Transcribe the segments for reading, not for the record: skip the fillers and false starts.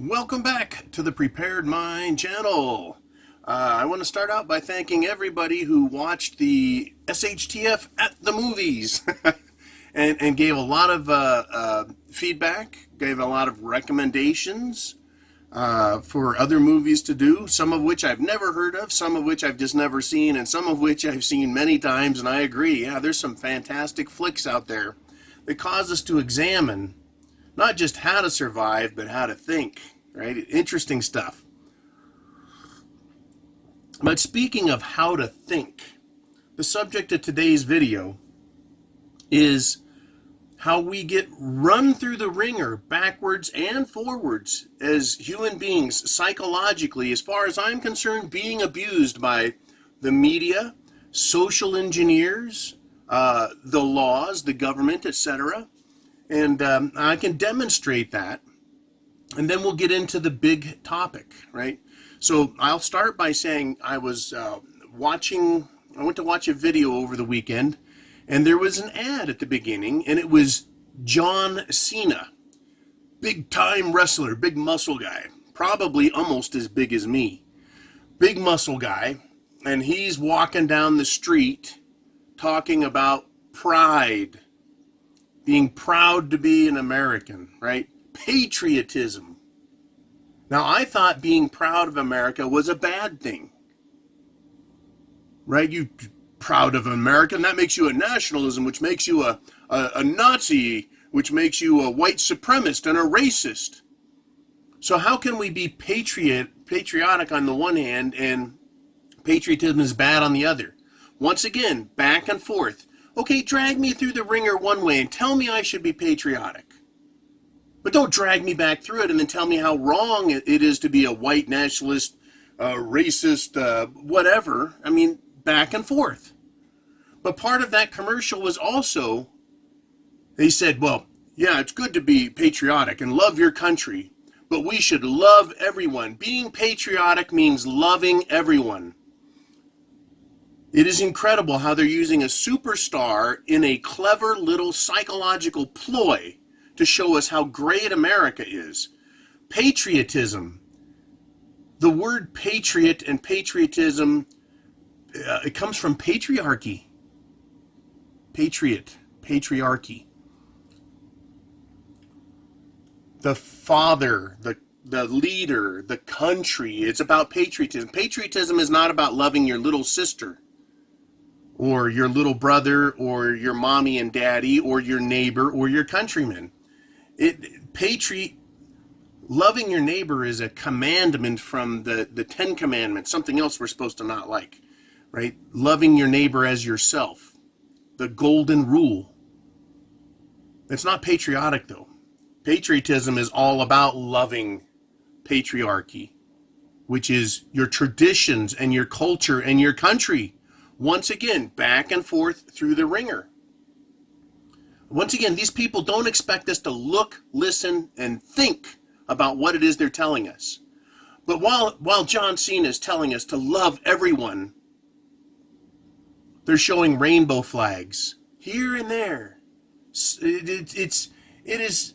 Welcome back to the Prepared Mind channel. I want to start out by thanking everybody who watched the SHTF at the movies and gave a lot of feedback, gave a lot of recommendations for other movies to do, some of which I've never heard of, some of which I've just never seen, and some of which I've seen many times, and I agree. Yeah, there's some fantastic flicks out there that cause us to examine not just how to survive, but how to think, right? Interesting stuff. But speaking of how to think, the subject of today's video is how we get run through the ringer backwards and forwards as human beings psychologically, as far as I'm concerned, being abused by the media, social engineers, the laws, the government, etc. And I can demonstrate that, and then we'll get into the big topic, right? So I'll start by saying I went to watch a video over the weekend, and there was an ad at the beginning, and it was John Cena, big time wrestler, big muscle guy, probably almost as big as me, big muscle guy, and he's walking down the street talking about pride. Being proud to be an American, right? Patriotism. Now, I thought being proud of America was a bad thing, right? You proud of America, and that makes you a nationalism, which makes you a Nazi, which makes you a white supremacist and a racist. So how can we be patriotic on the one hand and patriotism is bad on the other? Once again, back and forth. Okay, drag me through the ringer one way and tell me I should be patriotic. But don't drag me back through it and then tell me how wrong it is to be a white nationalist, racist, whatever. I mean, back and forth. But part of that commercial was also, they said, well, yeah, it's good to be patriotic and love your country, but we should love everyone. Being patriotic means loving everyone. It is incredible how they're using a superstar in a clever little psychological ploy to show us how great America is. Patriotism. The word patriot and patriotism, it comes from patriarchy. Patriot, patriarchy. The father, the leader, the country. It's about patriotism. Patriotism is not about loving your little sister, or your little brother, or your mommy and daddy, or your neighbor, or your countrymen. Loving your neighbor is a commandment from the Ten Commandments, something else we're supposed to not like, right? Loving your neighbor as yourself, the golden rule. It's not patriotic, though. Patriotism is all about loving patriarchy, which is your traditions and your culture and your country. Once again, back and forth through the ringer. Once again, these people don't expect us to look, listen, and think about what it is they're telling us. But while John Cena is telling us to love everyone, they're showing rainbow flags here and there. It is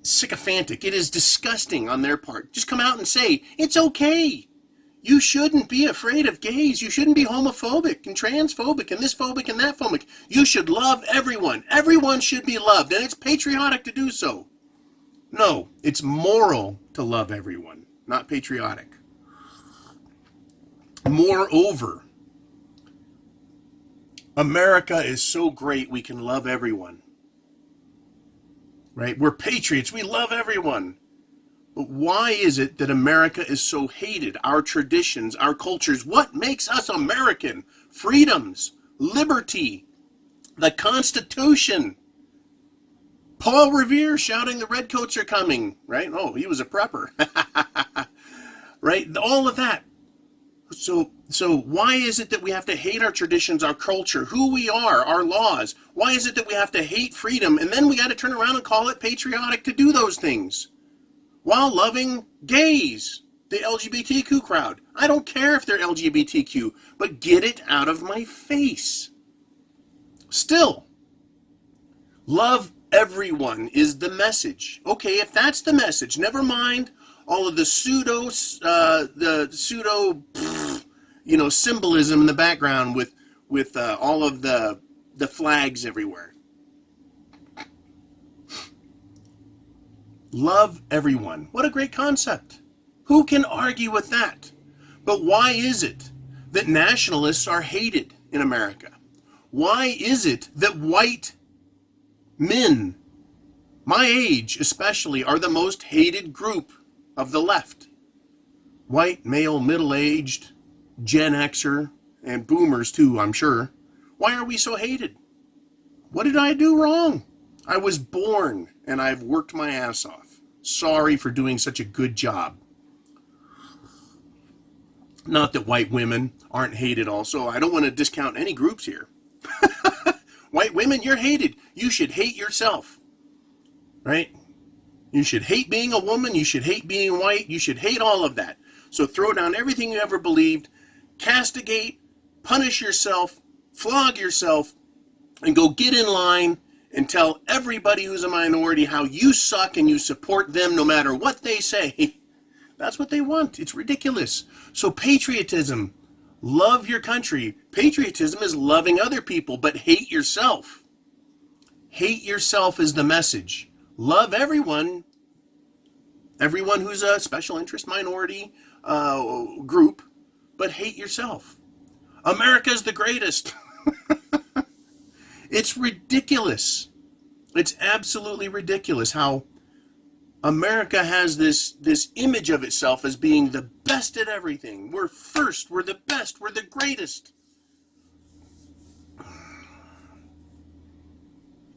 sycophantic. It is disgusting on their part. Just come out and say, it's okay. You shouldn't be afraid of gays. You shouldn't be homophobic and transphobic and this phobic and that phobic. You should love everyone. Everyone should be loved, and it's patriotic to do so. No, it's moral to love everyone, not patriotic. Moreover, America is so great we can love everyone. Right? We're patriots. We love everyone. But why is it that America is so hated? Our traditions, our cultures, what makes us American? Freedoms, liberty, the Constitution. Paul Revere shouting the redcoats are coming, right? Oh, he was a prepper. Right? All of that. So why is it that we have to hate our traditions, our culture, who we are, our laws? Why is it that we have to hate freedom, and then we got to turn around and call it patriotic to do those things? While loving gays, the LGBTQ crowd. I don't care if they're LGBTQ, but get it out of my face. Still, love everyone is the message. Okay, if that's the message, never mind all of the pseudo symbolism in the background with all of the flags everywhere. Love everyone. What a great concept. Who can argue with that? But why is it that nationalists are hated in America? Why is it that white men, my age especially, are the most hated group of the left? White, male, middle-aged, Gen Xer, and boomers too, I'm sure. Why are we so hated? What did I do wrong? I was born and I've worked my ass off. Sorry for doing such a good job. Not that white women aren't hated also. I don't want to discount any groups here. White women, you're hated. You should hate yourself. Right? You should hate being a woman. You should hate being white. You should hate all of that. So throw down everything you ever believed, castigate, punish yourself, flog yourself, and go get in line and tell everybody who's a minority how you suck and you support them no matter what they say. That's what they want. It's ridiculous. So patriotism, love your country. Patriotism is loving other people, but hate yourself. Hate yourself is the message. Love everyone who's a special interest minority group, but hate yourself. America's the greatest. It's ridiculous. It's absolutely ridiculous how America has this image of itself as being the best at everything. We're first, we're the best, we're the greatest.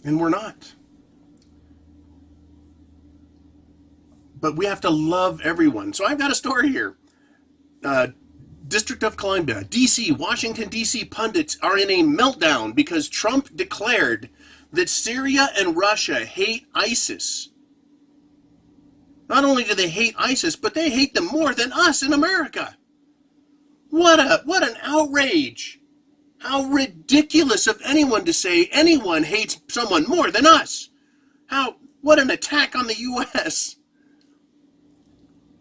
And we're not. But we have to love everyone. So I've got a story here. District of Columbia, D.C., Washington, D.C. pundits are in a meltdown because Trump declared that Syria and Russia hate ISIS. Not only do they hate ISIS, but they hate them more than us in America. What an outrage. How ridiculous of anyone to say anyone hates someone more than us. What an attack on the U.S.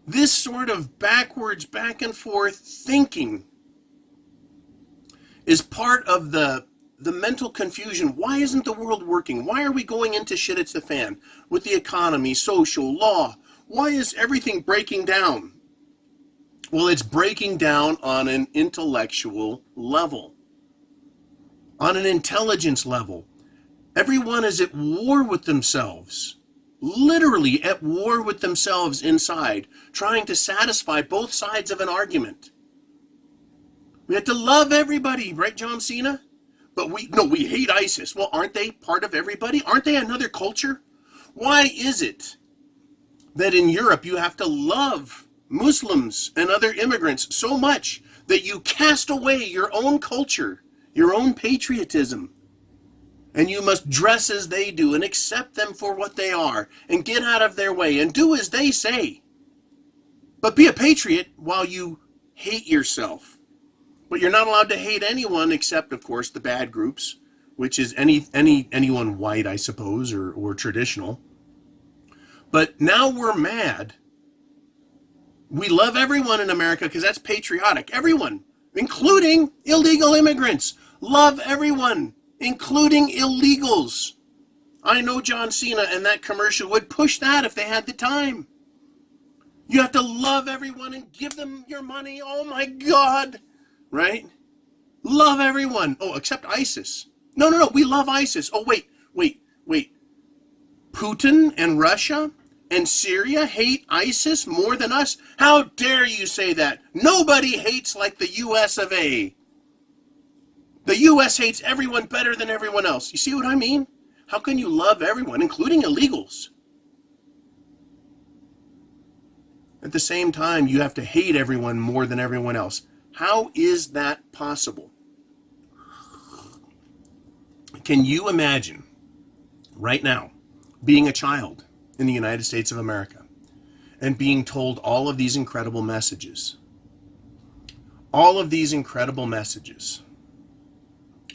This sort of backwards, back and forth thinking is part of the mental confusion. Why isn't the world working? Why are we going into shit it's the fan with the economy, social, law? Why is everything breaking down? Well, it's breaking down on an intellectual level, on an intelligence level. Everyone is at war with themselves. Literally at war with themselves inside, trying to satisfy both sides of an argument. We have to love everybody, right, John Cena? But we hate ISIS. Well, aren't they part of everybody? Aren't they another culture? Why is it that in Europe you have to love Muslims and other immigrants so much that you cast away your own culture, your own patriotism? And you must dress as they do and accept them for what they are and get out of their way and do as they say. But be a patriot while you hate yourself. But you're not allowed to hate anyone except, of course, the bad groups, which is anyone white, I suppose, or traditional. But now we're mad. We love everyone in America because that's patriotic. Everyone, including illegal immigrants. Love everyone, including illegals. I know John Cena and that commercial would push that if they had the time. You have to love everyone and give them your money. Oh my God. Right? Love everyone. Oh, except ISIS. No. We love ISIS. Oh, wait. Putin and Russia and Syria hate ISIS more than us? How dare you say that? Nobody hates like the U.S. of A. The U.S. hates everyone better than everyone else. You see what I mean? How can you love everyone, including illegals? At the same time, you have to hate everyone more than everyone else. How is that possible? Can you imagine right now being a child in the United States of America and being told all of these incredible messages? All of these incredible messages.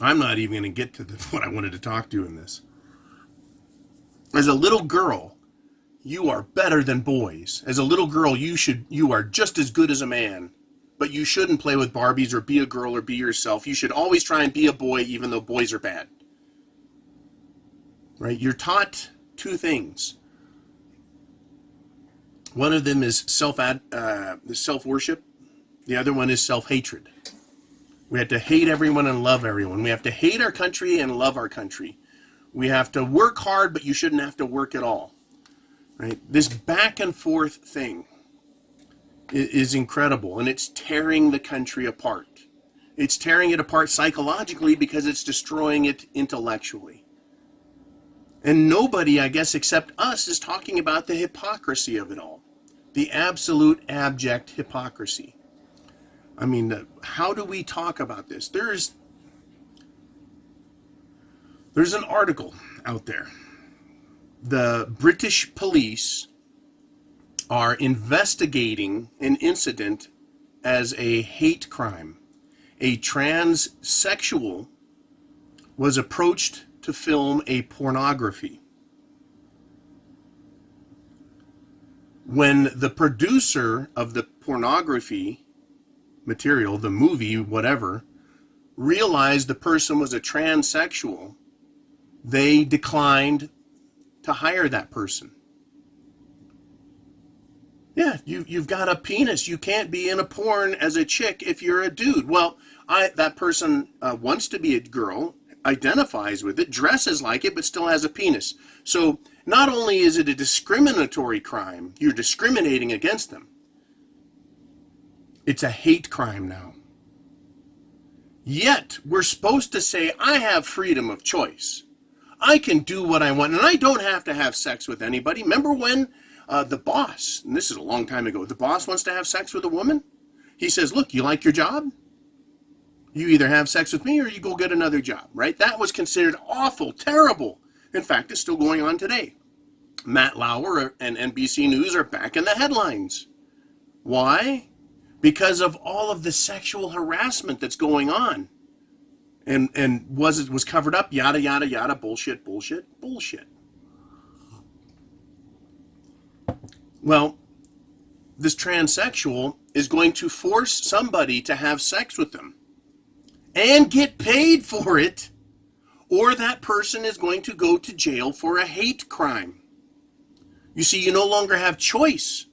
I'm not even going to get to what I wanted to talk to in this. As a little girl, you are better than boys. As a little girl, you are just as good as a man. But you shouldn't play with Barbies or be a girl or be yourself. You should always try and be a boy, even though boys are bad. Right? You're taught two things. One of them is self-worship. The other one is self-hatred. We have to hate everyone and love everyone. We have to hate our country and love our country. We have to work hard, but you shouldn't have to work at all. Right? This back and forth thing is incredible, and it's tearing the country apart. It's tearing it apart psychologically because it's destroying it intellectually. And nobody, I guess, except us is talking about the hypocrisy of it all. The absolute abject hypocrisy. I mean, how do we talk about this? There's an article out there. The British police are investigating an incident as a hate crime. A transsexual was approached to film a pornography. When the producer of the pornography material, the movie, whatever, realized the person was a transsexual, they declined to hire that person. Yeah, you've got a penis. You can't be in a porn as a chick if you're a dude. Well, that person wants to be a girl, identifies with it, dresses like it, but still has a penis. So not only is it a discriminatory crime, you're discriminating against them. It's a hate crime now. Yet, we're supposed to say, I have freedom of choice. I can do what I want, and I don't have to have sex with anybody. Remember when the boss, and this is a long time ago, the boss wants to have sex with a woman? He says, look, you like your job? You either have sex with me or you go get another job, right? That was considered awful, terrible. In fact, it's still going on today. Matt Lauer and NBC News are back in the headlines. Why? Because of all of the sexual harassment that's going on. And was covered up, yada, yada, yada, bullshit, bullshit, bullshit. Well, this transsexual is going to force somebody to have sex with them and get paid for it, or that person is going to go to jail for a hate crime. You see, you no longer have choice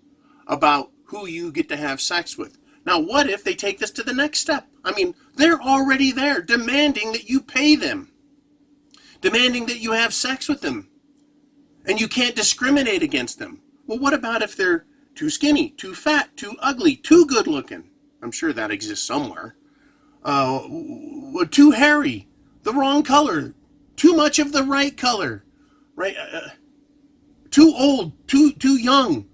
about who you get to have sex with. Now, what if they take this to the next step? I mean, they're already there, demanding that you pay them, demanding that you have sex with them, and you can't discriminate against them. Well, what about if they're too skinny, too fat, too ugly, too good looking? I'm sure that exists somewhere. Too hairy, the wrong color, too much of the right color, right? Too old, too young,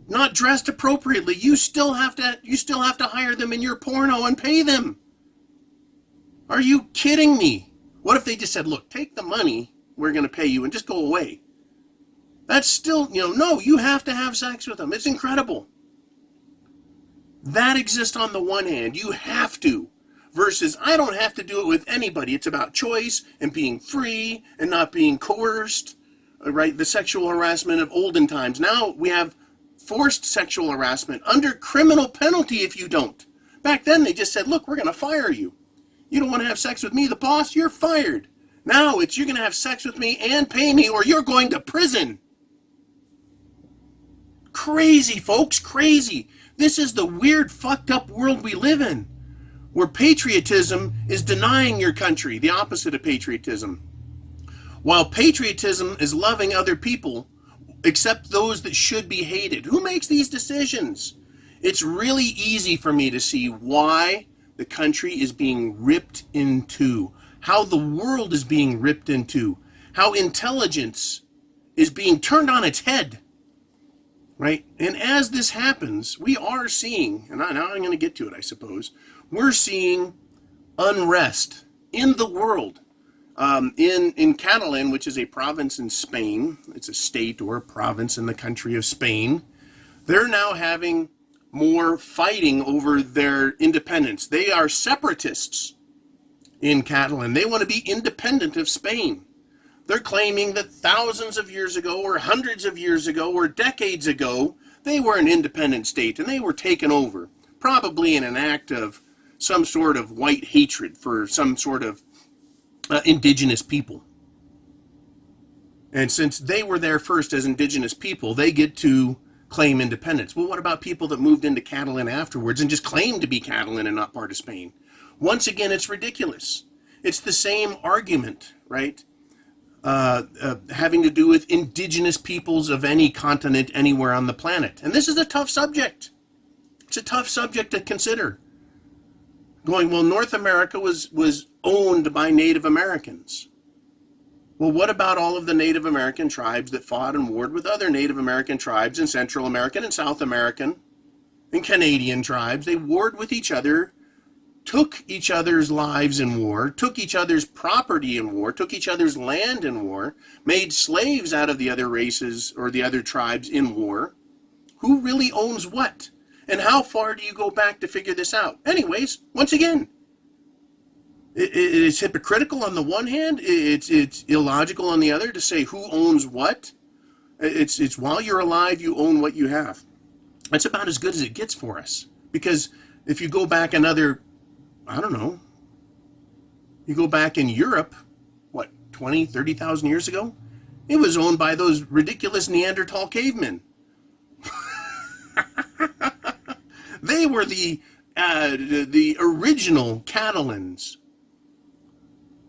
not dressed appropriately. You still have to hire them in your porno and pay them. Are you kidding me? What if they just said, look, take the money, we're going to pay you, and just go away? That's still, no, you have to have sex with them. It's incredible. That exists on the one hand. You have to. Versus, I don't have to do it with anybody. It's about choice and being free and not being coerced. Right? The sexual harassment of olden times. Now we have forced sexual harassment under criminal penalty if you don't. Back then they just said, look, we're going to fire you. You don't want to have sex with me, the boss, you're fired. Now it's you're going to have sex with me and pay me or you're going to prison. Crazy, folks, crazy. This is the weird, fucked up world we live in, where patriotism is denying your country, the opposite of patriotism. While patriotism is loving other people, except those that should be hated. Who makes these decisions? It's really easy for me to see why the country is being ripped in two, how the world is being ripped in two, how intelligence is being turned on its head. Right? And as this happens, we are seeing, and now I'm going to get to it, I suppose, we're seeing unrest in the world. In Catalan, which is a province in Spain, it's a state or a province in the country of Spain, they're now having more fighting over their independence. They are separatists in Catalan. They want to be independent of Spain. They're claiming that thousands of years ago or hundreds of years ago or decades ago, they were an independent state and they were taken over, probably in an act of some sort of white hatred for some sort of indigenous people. And since they were there first as indigenous people, they get to claim independence. Well, what about people that moved into Catalan afterwards and just claimed to be Catalan and not part of Spain? Once again, it's ridiculous. It's the same argument, right? Having to do with indigenous peoples of any continent anywhere on the planet. And this is a tough subject. It's a tough subject to consider. Going, well, North America was owned by Native Americans. Well, what about all of the Native American tribes that fought and warred with other Native American tribes and Central American and South American and Canadian tribes? They warred with each other, took each other's lives in war, took each other's property in war, took each other's land in war, made slaves out of the other races or the other tribes in war. Who really owns what? And how far do you go back to figure this out? Anyways, once again, it is hypocritical on the one hand, it's illogical on the other to say who owns what. It's while you're alive, you own what you have. That's about as good as it gets for us. Because if you go back another, I don't know, you go back in Europe, what, 20, 30,000 years ago? It was owned by those ridiculous Neanderthal cavemen. They were the original Catalans.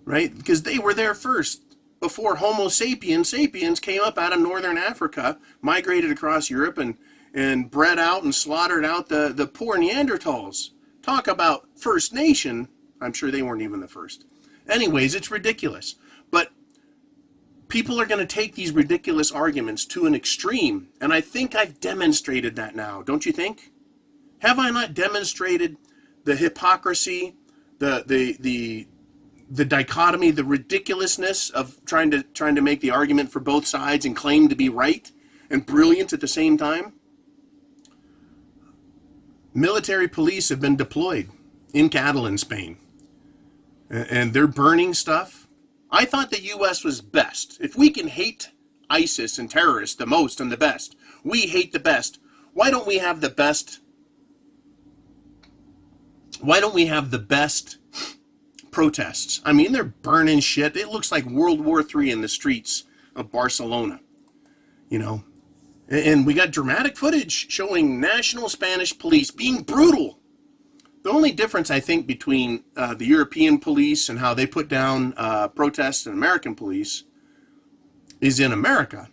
Right? Because they were there first, before Homo sapiens came up out of northern Africa, migrated across Europe and bred out and slaughtered out the poor Neanderthals. Talk about First Nation. I'm sure they weren't even the first. Anyways, it's ridiculous. But people are going to take these ridiculous arguments to an extreme, and I think I've demonstrated that now, don't you think? Have I not demonstrated the hypocrisy, the dichotomy, the ridiculousness of trying to make the argument for both sides and claim to be right and brilliant at the same time? Military police have been deployed in Catalan, Spain, and they're burning stuff. I thought the U.S. was best. If we can hate ISIS and terrorists the most and the best, we hate the best. Why don't we have the best? Why don't we have the best protests? I mean, they're burning shit. It looks like World War III in the streets of Barcelona, you know. And we got dramatic footage showing national Spanish police being brutal. The only difference, I think, between the European police and how they put down protests and American police is in America,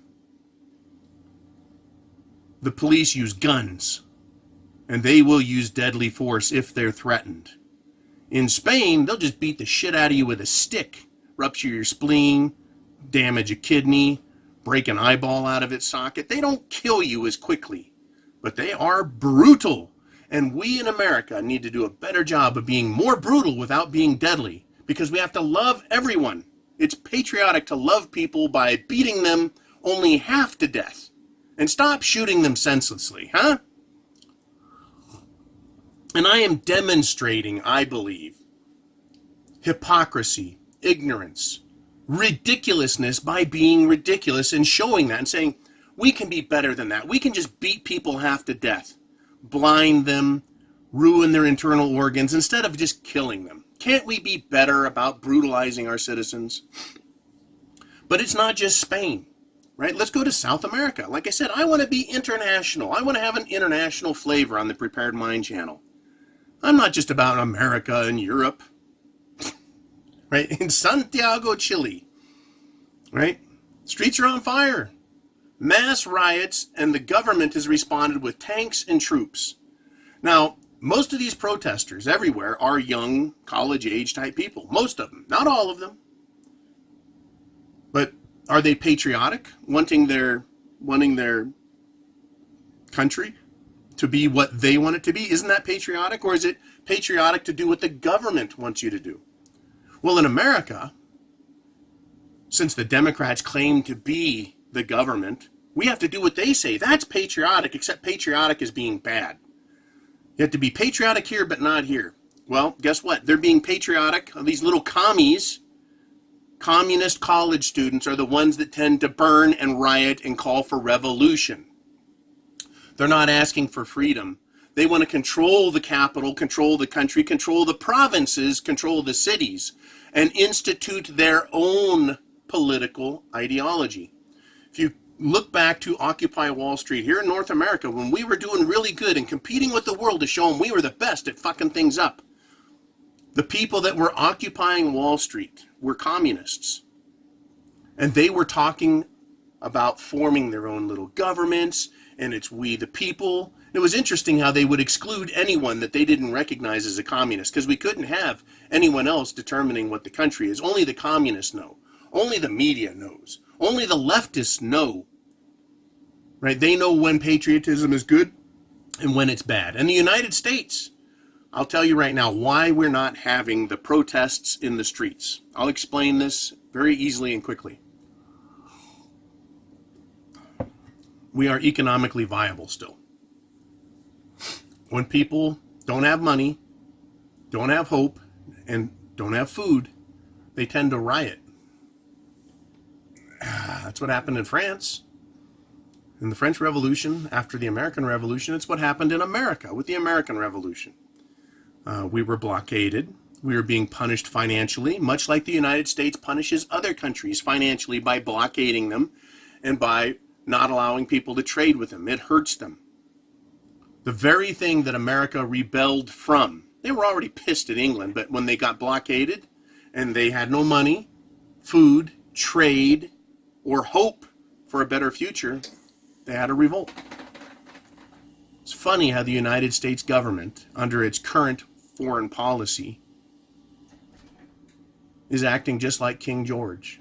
the police use guns, and they will use deadly force if they're threatened. In Spain, they'll just beat the shit out of you with a stick, rupture your spleen, damage a kidney, break an eyeball out of its socket. They don't kill you as quickly, but they are brutal. And we in America need to do a better job of being more brutal without being deadly, because we have to love everyone. It's patriotic to love people by beating them only half to death and stop shooting them senselessly, huh? And I am demonstrating, I believe, hypocrisy, ignorance, ridiculousness by being ridiculous and showing that and saying, we can be better than that. We can just beat people half to death, blind them, ruin their internal organs instead of just killing them. Can't we be better about brutalizing our citizens? But it's not just Spain, right? Let's go to South America. Like I said, I want to be international. I want to have an international flavor on the Prepared Mind channel. I'm not just about America and Europe, right? In Santiago, Chile, right? Streets are on fire. Mass riots, and the government has responded with tanks and troops. Now, most of these protesters everywhere are young, college-age type people. Most of them. Not all of them. But are they patriotic, wanting their country to be what they want it to be? Isn't that patriotic? Or is it patriotic to do what the government wants you to do? Well, in America, since the Democrats claim to be the government, we have to do what they say. That's patriotic, except patriotic is being bad. You have to be patriotic here, but not here. Well, guess what? They're being patriotic. These little commies Communist college students are the ones that tend to burn and riot and call for revolution. They're not asking for freedom. They want to control the capital, control the country, control the provinces, control the cities, and institute their own political ideology. If you look back to Occupy Wall Street here in North America, when we were doing really good and competing with the world to show them we were the best at fucking things up, the people that were occupying Wall Street were communists. And they were talking about forming their own little governments, and it's we the people. It was interesting how they would exclude anyone that they didn't recognize as a communist, because we couldn't have anyone else determining what the country is. Only the communists know. Only the media knows. Only the leftists know. Right? They know when patriotism is good and when it's bad. And the United States, I'll tell you right now why we're not having the protests in the streets. I'll explain this very easily and quickly. We are economically viable still. When people don't have money, don't have hope, and don't have food, they tend to riot. That's what happened in France. In the French Revolution, after the American Revolution, it's what happened in America with the American Revolution. We were blockaded. We were being punished financially, much like the United States punishes other countries financially by blockading them and by not allowing people to trade with them. It hurts them. The very thing that America rebelled from. They were already pissed at England, but when they got blockaded and they had no money, food, trade, or hope for a better future, they had a revolt. It's funny how the United States government, under its current foreign policy, is acting just like King George.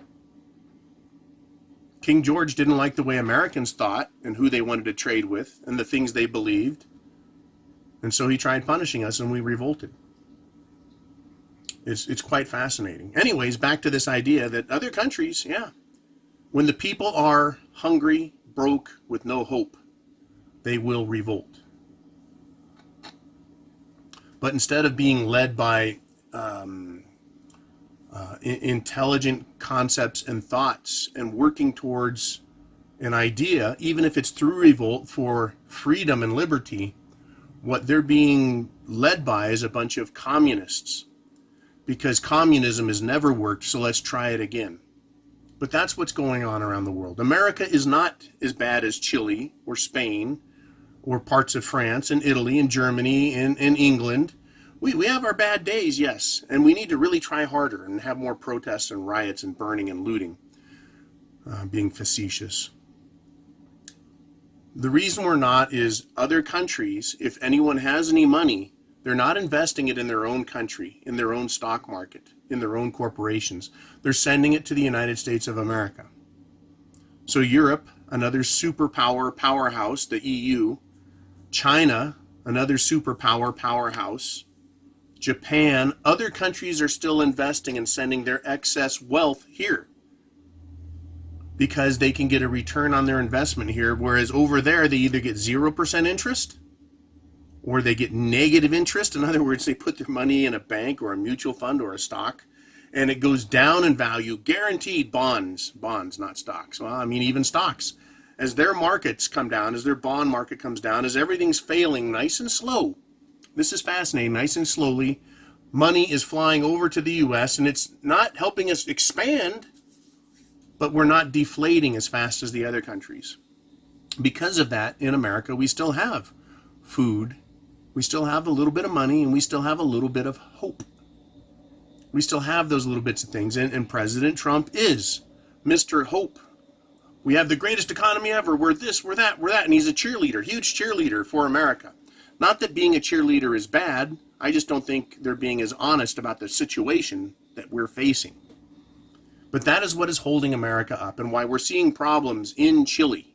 King George didn't like the way Americans thought and who they wanted to trade with and the things they believed. And so he tried punishing us and we revolted. It's quite fascinating. Anyways, back to this idea that other countries, when the people are hungry, broke, with no hope, they will revolt. But instead of being led by intelligent concepts and thoughts and working towards an idea, even if it's through revolt for freedom and liberty, what they're being led by is a bunch of communists. Because communism has never worked, so let's try it again. But that's what's going on around the world. America is not as bad as Chile or Spain or parts of France and Italy and Germany and England. We have our bad days, yes, and we need to really try harder and have more protests and riots and burning and looting, being facetious. The reason we're not is other countries, if anyone has any money, they're not investing it in their own country, in their own stock market, in their own corporations. They're sending it to the United States of America. So Europe, another superpower powerhouse, the EU, China, another superpower powerhouse, Japan, other countries are still investing and sending their excess wealth here because they can get a return on their investment here, whereas over there they either get 0% interest or they get negative interest. In other words, they put their money in a bank or a mutual fund or a stock and it goes down in value, guaranteed. Bonds, not stocks. Well, I mean, even stocks. As their markets come down, as their bond market comes down, as everything's failing nice and slow, this is fascinating, nice and slowly, money is flying over to the U.S. and it's not helping us expand, but we're not deflating as fast as the other countries. Because of that, in America, we still have food, we still have a little bit of money, and we still have a little bit of hope. We still have those little bits of things, and President Trump is Mr. Hope. We have the greatest economy ever, we're this, we're that, and he's a cheerleader, huge cheerleader for America. Not that being a cheerleader is bad, I just don't think they're being as honest about the situation that we're facing. But that is what is holding America up and why we're seeing problems in Chile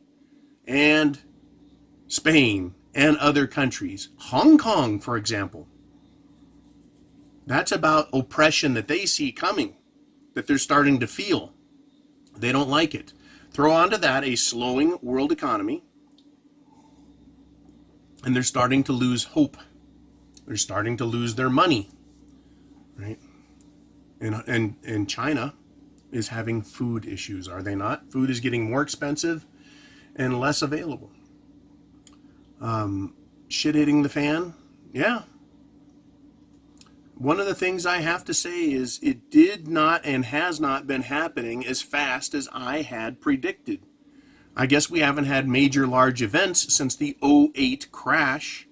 and Spain and other countries. Hong Kong, for example. That's about oppression that they see coming, that they're starting to feel. They don't like it. Throw onto that a slowing world economy, and they're starting to lose hope. They're starting to lose their money, right? And China, is having food issues, are they not? Food is getting more expensive and less available. Shit hitting the fan? Yeah. One of the things I have to say is it did not and has not been happening as fast as I had predicted. I guess we haven't had major large events since the '08 crash,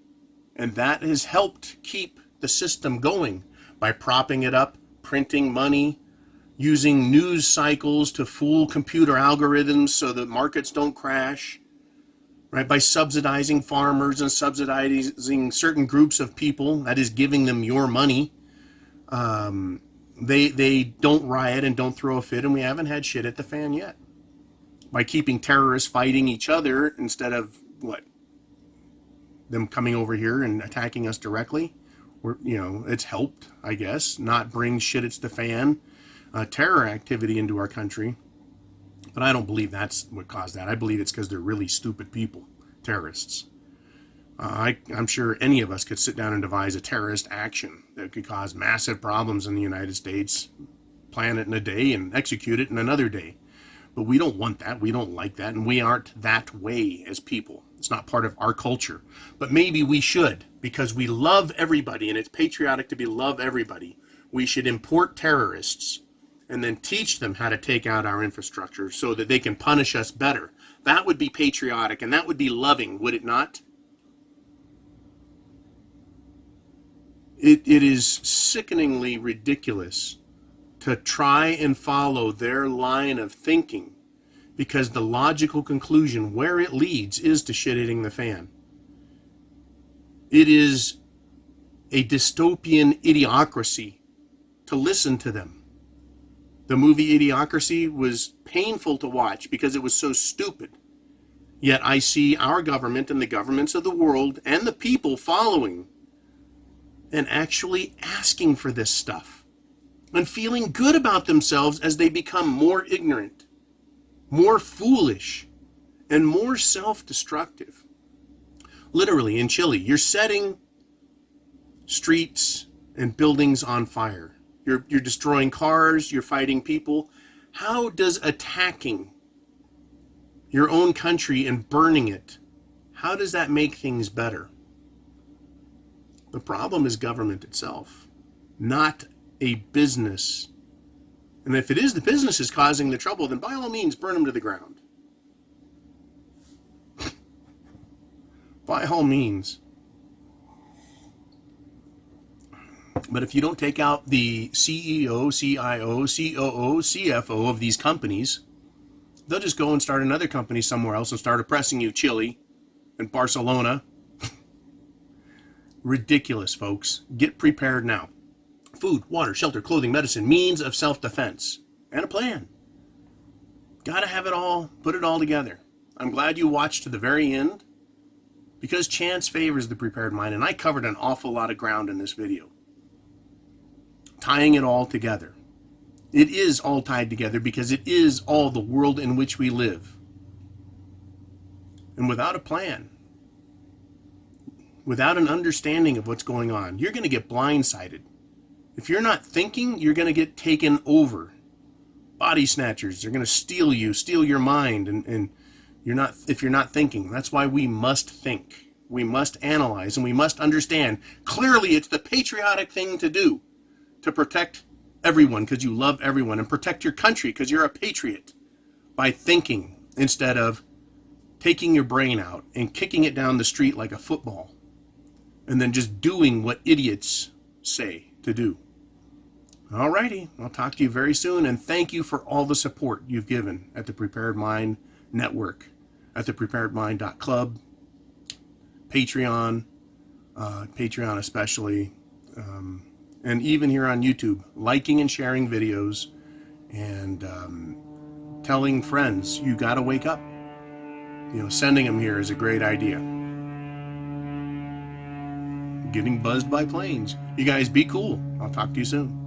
and that has helped keep the system going by propping it up, printing money, using news cycles to fool computer algorithms so that markets don't crash, right? By subsidizing farmers and subsidizing certain groups of people, that is giving them your money. They don't riot and don't throw a fit, and we haven't had shit at the fan yet. By keeping terrorists fighting each other instead of them coming over here and attacking us directly, it's helped, I guess, not bring shit at the fan, terror activity into our country. But I don't believe that's what caused that. I believe it's because they're really stupid people, terrorists. I'm sure any of us could sit down and devise a terrorist action that could cause massive problems in the United States, plan it in a day and execute it in another day. But we don't want that. We don't like that. And we aren't that way as people. It's not part of our culture. But maybe we should, because we love everybody and it's patriotic to love everybody. We should import terrorists and then teach them how to take out our infrastructure so that they can punish us better. That would be patriotic and that would be loving, would it not? It is sickeningly ridiculous to try and follow their line of thinking, because the logical conclusion where it leads is to shit hitting the fan. It is a dystopian idiocracy to listen to them. The movie Idiocracy was painful to watch because it was so stupid. Yet I see our government and the governments of the world and the people following and actually asking for this stuff and feeling good about themselves as they become more ignorant, more foolish, and more self-destructive. Literally, in Chile, you're setting streets and buildings on fire. You're destroying cars, you're fighting people. How does attacking your own country and burning it, how does that make things better? The problem is government itself, not a business. And if it is the business is causing the trouble, then by all means, burn them to the ground. By all means. But if you don't take out the CEO, CIO, COO, CFO of these companies, they'll just go and start another company somewhere else and start oppressing you, Chile and Barcelona. Ridiculous, folks. Get prepared now. Food, water, shelter, clothing, medicine, means of self-defense, and a plan. Gotta have it all, put it all together. I'm glad you watched to the very end, because chance favors the prepared mind, and I covered an awful lot of ground in this video. Tying it all together. It is all tied together because it is all the world in which we live. And without a plan, without an understanding of what's going on, you're going to get blindsided. If you're not thinking, you're going to get taken over. Body snatchers, they're going to steal you, steal your mind, and if you're not thinking. That's why we must think. We must analyze, and we must understand. Clearly, it's the patriotic thing to do, to protect everyone because you love everyone, and protect your country because you're a patriot, by thinking instead of taking your brain out and kicking it down the street like a football, and then just doing what idiots say to do. Alrighty, I'll talk to you very soon, and thank you for all the support you've given at the Prepared Mind Network, at the preparedmind.club, Patreon, Patreon especially, and even here on YouTube, liking and sharing videos, and telling friends, you gotta wake up. Sending them here is a great idea. Getting buzzed by planes. You guys be cool. I'll talk to you soon.